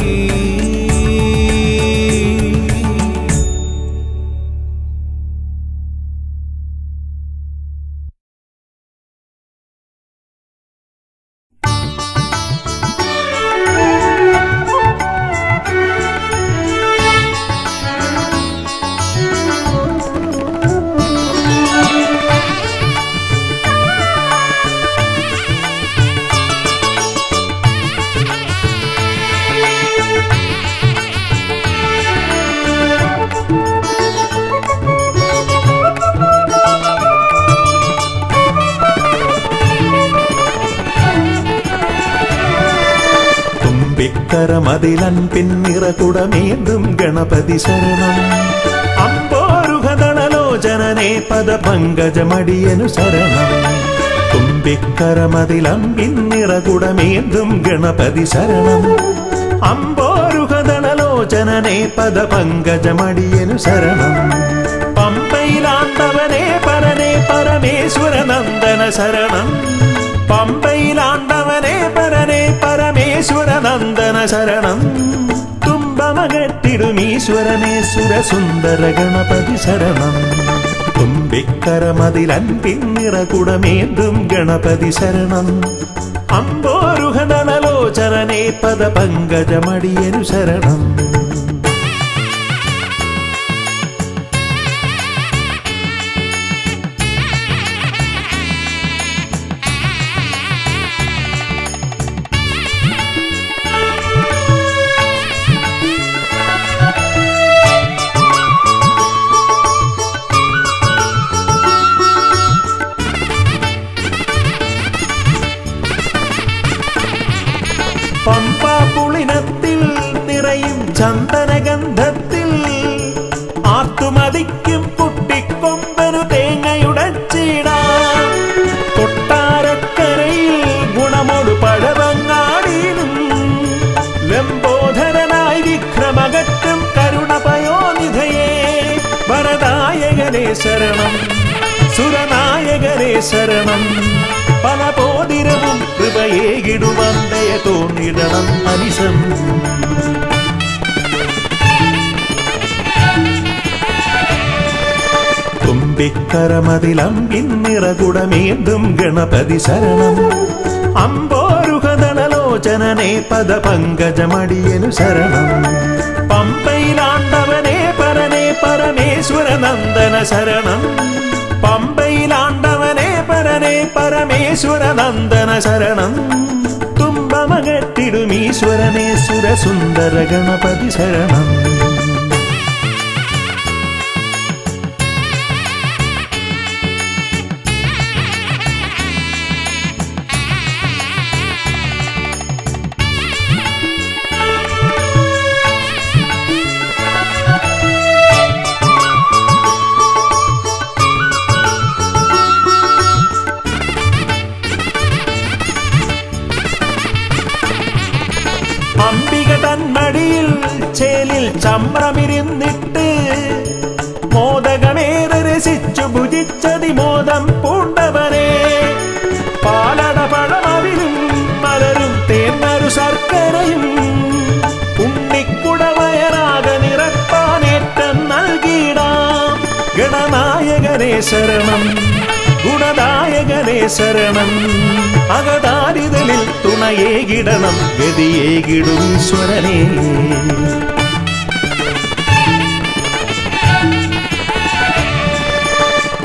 തുമ്പിക്കരമതിലൻപിൻ നിറകുടമേന്തും ഗണപതി ശരണം. അമ്പോരുഹദളലോചനനേ പദപങ്കജമടിയനു ശരണം. തുമ്പിക്കരമതിലൻപിൻ നിറകുടമേന്തും ഗണപതി ശരണം. അമ്പോരുഹദളലോചനനേ പദപങ്കജമടിയനു ശരണം. പമ്പയിലാണ്ടവനേ പരനേ പരമേശ്വരനന്ദന ശരണം. പമ്പയിലാണ്ടവനേ പരനേ പരമേശ്വരനന്ദന ശരണം. തുമ്പമകറ്റിടുമീശ്വരനേ സുരസുന്ദര ഗണപതി ശരണം. തുമ്പിക്കരമതിലൻപിൻ നിറകുടമേന്തും ഗണപതി ശരണം. അമ്പോരുഹദളലോചനനേ പദപങ്കജമടിയനു ശരണം. പമ്പാപുളിനത്തിൽ നിറയും ചന്ദനഗന്ധത്തിൽ ആത്തുമതിക്കും കുട്ടിക്കൊമ്പനു തേങ്ങയുടച്ചിടാം. കൊട്ടാരക്കരയിൽ ഗുണമൊടു പഴവങ്ങാടിയിലും ലംബോധരനായി വിക്രമകറ്റും കരുണപയോനിധയേ വരദായകനേ ശരണം. സുരനായകനേ ശരണം. പല പോതിരവും കൃപയേകിടുവന്തയ തോന്നിടണം അനിശം. തുമ്പിക്കരമതിലംപിൻ നിറകുടമേന്തും ഗണപതി ശരണം. അമ്പോരുഹദളലോചനനേ പദപങ്കജമടിയനു ശരണം. പമ്പയിലാണ്ടവനേ പരനേ പരമേശ്വരനന്ദന ശരണം. പമ്പയിലാണ്ടവനേ പരനേ പരമേശ്വരനന്ദന ശരണം. തുമ്പമകറ്റിടുമീശ്വരനേ സുരസുന്ദര ഗണപതി ശരണം. അംബിക തന്മടിയിൽ ചേലിൽ ചമ്രമിരുന്നിട്ട് മോദകമേറെ രസിച്ചു ഭുജിച്ചതിമോദം പൂണ്ടവനെ. പാലട പഴമവിലും മലരും തേന്നരു ശർക്കരയും ഉണ്ണിക്കുടവയറാക നിറപ്പാനേറ്റം നൽകിടാം. ഗണനായകനേ ശരണം. ഗുണദായകനേ ശരണം. അകതാരിതലിൽ തുണയേകിടണം ഗതിയേകിടും ഈശ്വരനേ.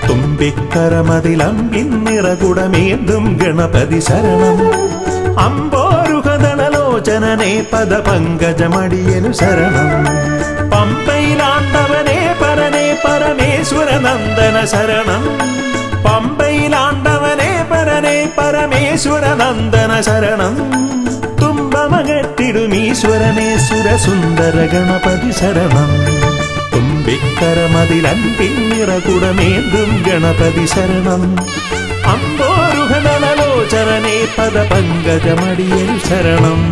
തുമ്പിക്കരമതിലംപിൻ നിറകുടമേന്തും ഗണപതി ശരണം. അമ്പോരുഹദളലോചനനേ പദപങ്കജമടിയനു ശരണം. പമ്പയിലാണ്ടവനേ പരനേ പരമേശ്വരനന്ദന ശരണം. പമ്പയിലാണ്ടവനേ പരനേ പരമേശ്വരനന്ദന ശരണം. തുമ്പമകറ്റിടുമീശ്വരനേ സുരസുന്ദര ഗണപതി ശരണം. തുമ്പിക്കരമതിലൻപിൻ നിറകുടമേന്തും ഗണപതി ശരണം. അമ്പോരുഹനലോചരനെ പദ പങ്കജമടിയൻ ശരണം.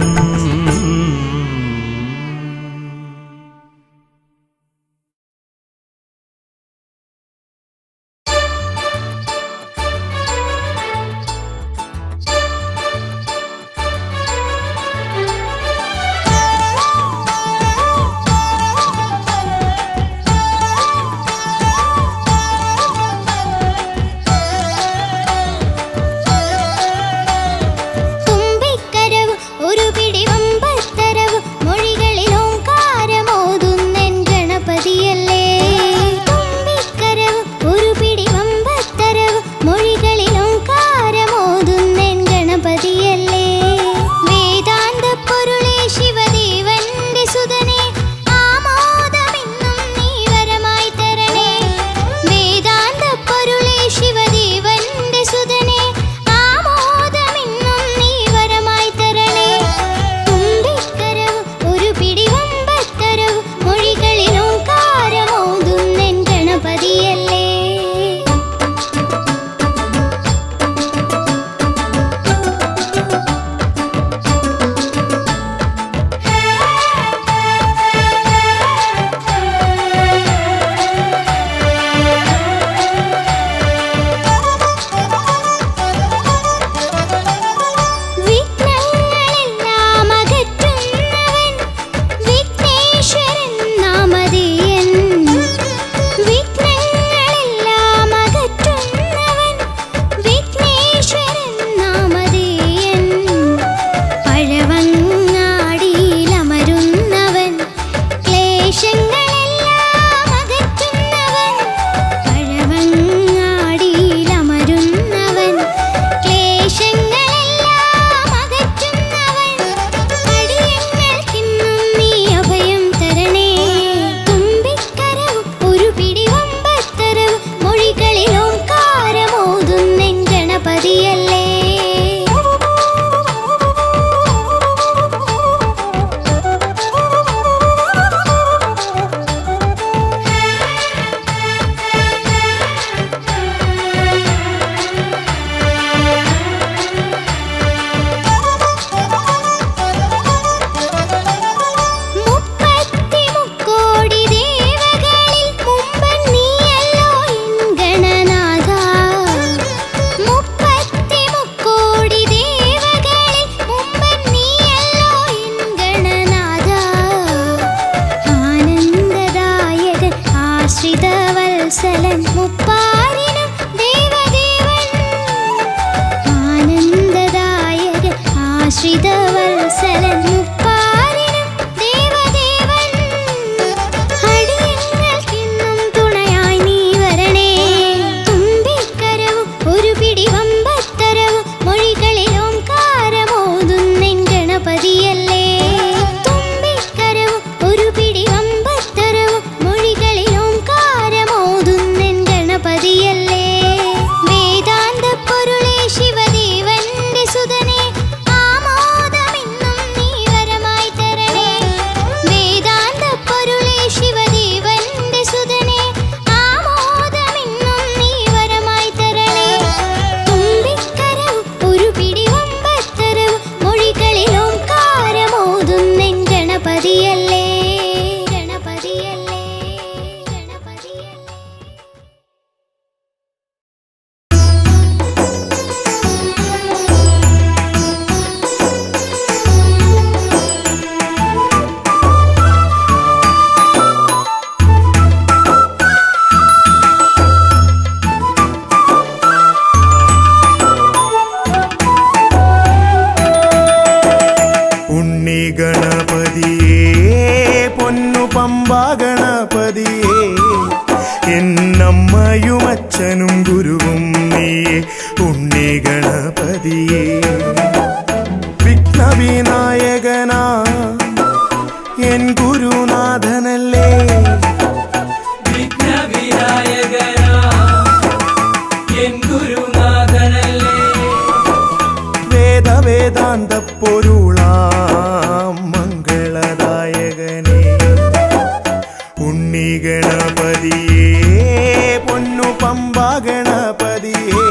എന്നമ്മയുമച്ഛനും ഗുരുവും നീയേ ഉണ്ണി ഗണപതിയേ. വിഘ്നവിനായകനാ എൻ ഗുരുനാഥനല്ലേ, വിഘ്നവിനായകനാ എൻ ഗുരുനാഥനല്ലേ, വേദവേദാന്ത പൊരുളാം മംഗളദായകനേ ഉണ്ണി ഗണപതിയേ പൊന്നു പമ്പ ഗണപതിയേ.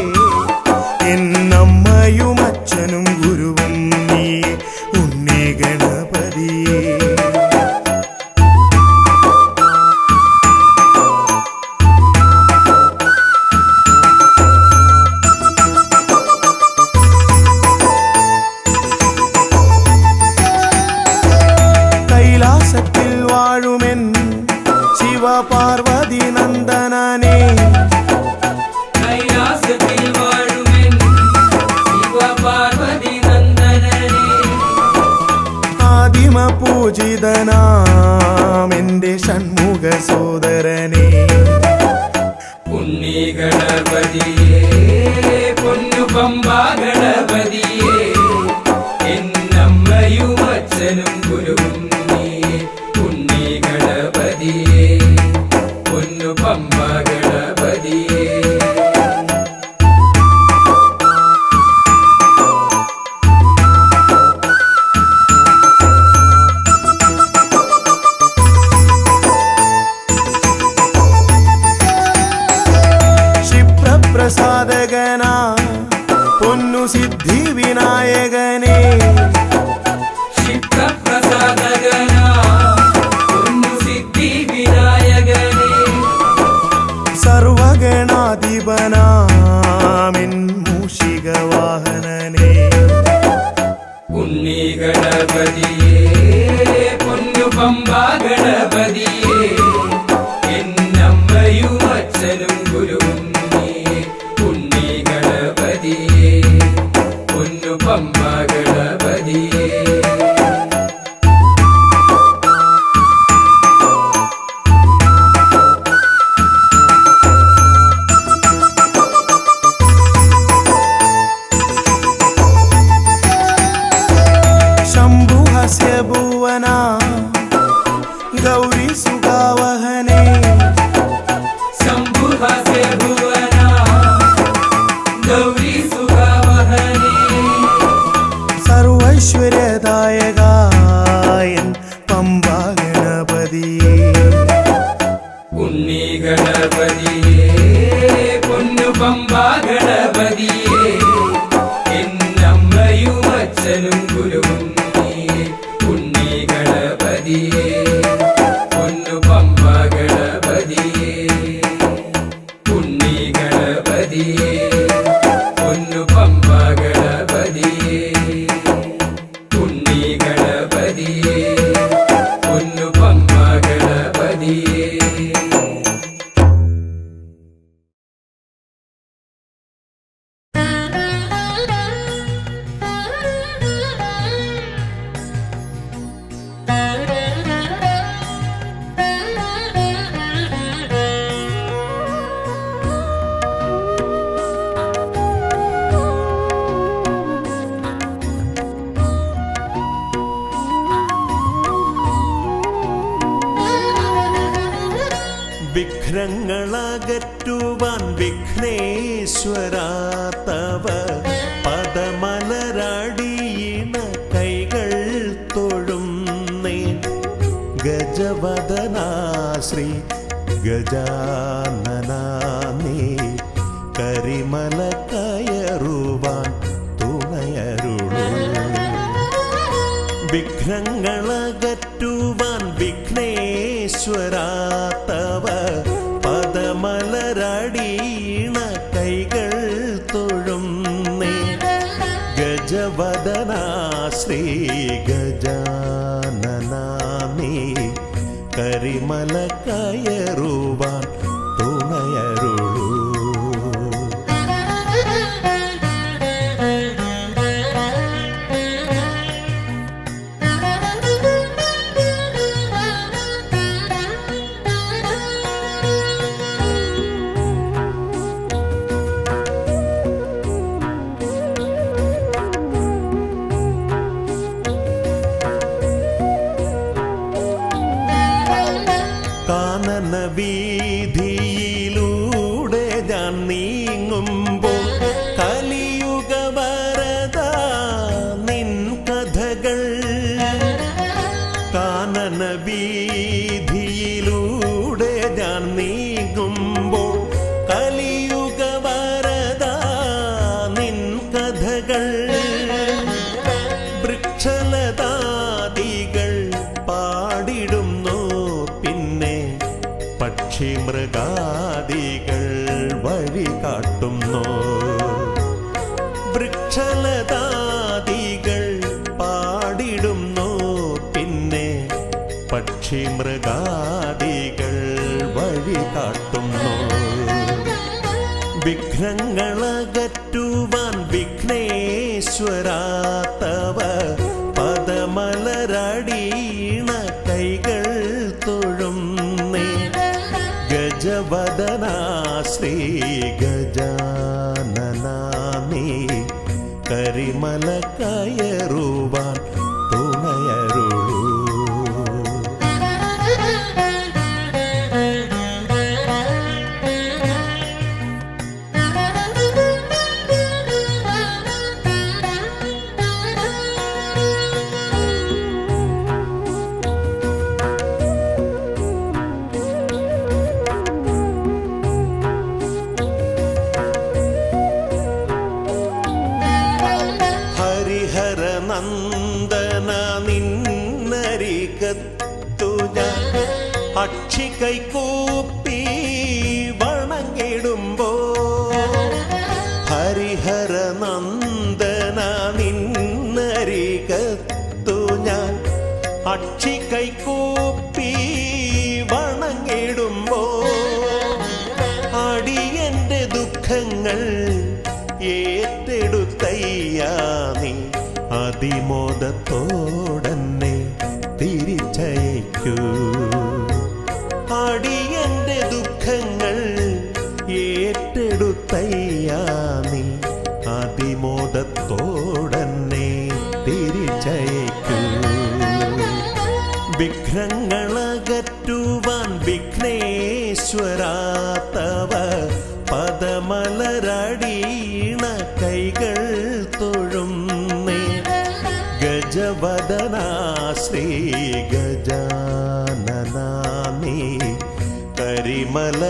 പൂജിതനാം എൻ്റെ ഷൺമുഖ സോദരനെ ഉണ്ണി ഗണപതിയേ പൊന്നു പമ്പാ ഗണപതിയേ എന്നമ്മയും അച്ഛനും ഗുരുവും നീയേ ഉണ്ണി ഗണപതിയേ പൊന്നു പമ്പാ ഗണപതിയേ പ്രസാദകനാ പൊന്നു സിദ്ധി വിനായകനെ ക്ഷിപ്രപ്രസാദകനാ പൊന്നു സിദ്ധി വിനായകനേ സർവഗണാധിപനാമിൻ മൂഷിക വാഹനനെ ഉണ്ണി ഗണപതിയേ പൊന്നു പമ്പാ ഗണപതിയേ എന്നമ്മയും അച്ഛനും ഗുരുവും നീയേ ഉണ്ണി ഗണപതിയേ പൊന്നു പമ്പാ ഗണപതിയേ ശംഭുഹസ്യ ഭുവന ഗൗരി സുഖാവഹനെ ശംഭുഹസ്യ ഭുവന ഗൗരി സുഖാവഹനേ സർവൈശ്വര്യദായകായൻ പമ്പാ ഗണപതിയേ ഉണ്ണി ഗണപതിയേ പൊന്നു പമ്പാ ഗണപതിയേ എന്നമ്മയും അച്ഛനും ഗുരുവും നീയേ ഉണ്ണി ഗണപതിയേ പൊന്നു പമ്പാ ഗണപതിയേ ഉണ്ണി ഗണപതിയേ പൊന്നു പമ്പാ ഗണപതിയേ ഉണ്ണി ഗണപതിയേ പൊന്നു പമ്പാ ഗണപതിയേ വിഘ്നങ്ങളകറ്റുവാൻ വിഘ്നേശ്വരാ തവ പദമലരടിയിണ കൈകൾ തൊഴുന്നേ ഗജവദനാ ശ്രീ ഗജാനനാ നീ കരിമല കയറുവാൻ തുണയരുളൂ വിഘ്നങ്ങളകറ്റുവാൻ വിഘ്നേശ്വരാ തവ പദമലരടിയിണ കൈകൾ തൊഴുന്നേ ഗജവദനാ ശ്രീ ഗജാനനാ നീ കരിമല കയറുവാൻ തുണയരുളൂ കാനന വീതിയിലൂടെ ഞാൻ നീങ്ങുമ്പോൾ കലിയുഗ വരദ നിൻ കഥകൾ കാനന വീതിയിലൂടെ ഞാൻ നീങ്ങുമ്പോൾ കലിയുഗ വരദ നിൻ കഥകൾ വൃക്ഷലതാദികൾ പാടിടുന്നു പിന്നെ പക്ഷി മൃഗാദികൾ വഴി കാട്ടുന്നു വൃക്ഷലതാദികൾ പാടിടുന്നു പിന്നെ പക്ഷി മൃഗാദികൾ വഴി കാട്ടുന്നു വിഘ്നങ്ങളകറ്റുവാൻ വിഘ്നേശ്വരാ തവ പദമലരടി കയറുവാൻ തുണയരുളൂ. ഹരിഹരനന്ദന നിന്നരികത്തു ഞാൻ അക്ഷികൈകൂപ്പി വണങ്ങിടുമ്പോ. ഹരിഹരനന്ദന നിന്നരികത്തു ഞാൻ അക്ഷികൈകൂപ്പി വണങ്ങിടുമ്പോ. അടിയന്റെ ദുഃഖങ്ങൾ ഏറ്റെടുത്തയ്യാ നീ അതിമോദത്തോടന്നെ തിരിച്ചയക്കൂ. അടിയന്റെ ദുഃഖങ്ങൾ ഏറ്റെടുത്തയ്യാ നീ അതിമോദത്തോടന്നെ തിരിച്ചയക്കൂ. വിഘ്നങ്ങളകറ്റുവാൻ വിഘ്നേശ്വരാത്തവ പദമലരടീണ കൈകൾ തൊഴുന്നേ. ഗജവദനാ ശ്രീ ഗജാനനാ നീ കരിമല